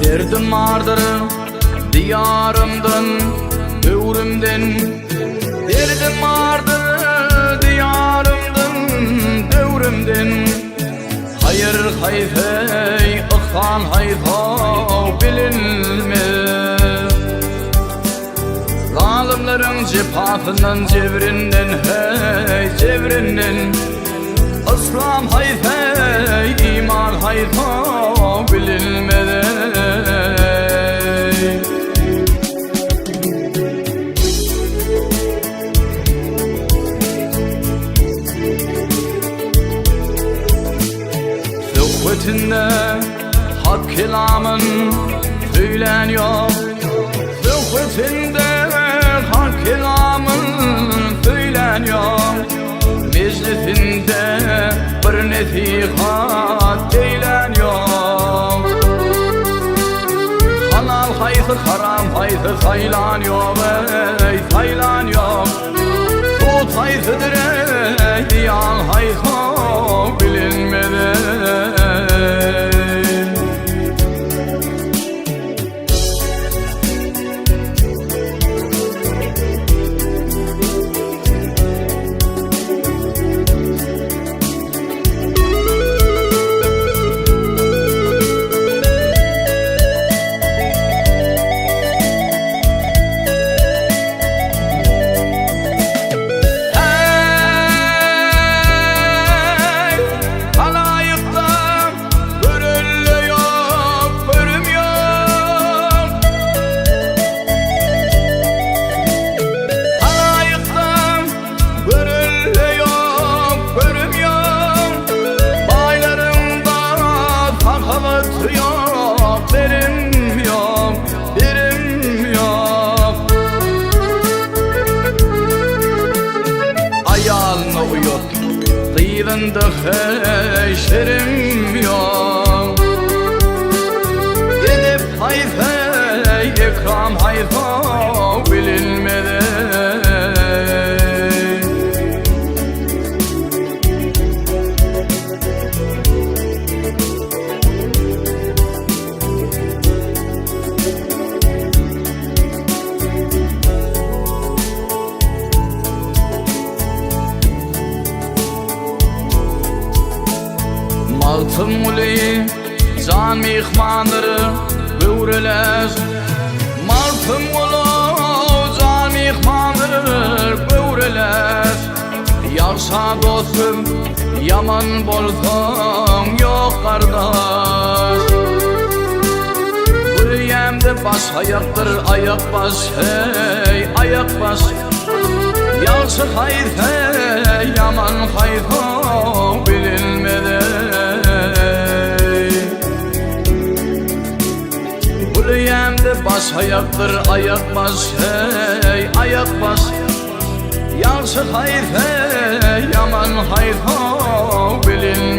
Derdim vardır diyarımdan, dövrümden. Derdim vardır diyarımdan, dövrümden. Hayır hayfey, ıhsan hayfav bilinmez. Zalimlerin cefasından, cevrinden, hey cevrinden. İslam hayfey, iman hayfav bilinmez. Söhbetinde hak kelamın söyleniyor. Söhbetinde hak kelamın söyleniyor. Meclisinde bir nesihat eyleniyor. Halal haysı haram haysı saylanıyor, ey saylanıyor. Tut haysydır ey diyan haysı bilinmedi. Dıyılında heşerim yok. Gidip hayfey, ikram hayfav bilinmedi. Altın uli can mihmandır böğreler. Maltım ulu can mihmandır böğreler. Yaşa dostum yaman bolsam yok kardeş. Bu yemde baş ayaktır ayak baş, hey ayak baş. Yaşa hayır hey yaman hayır bilinmedi. Yemde baş ayaktır ayak baş, hey ayak baş. Yansı hayır hey yaman hayır bilinmez.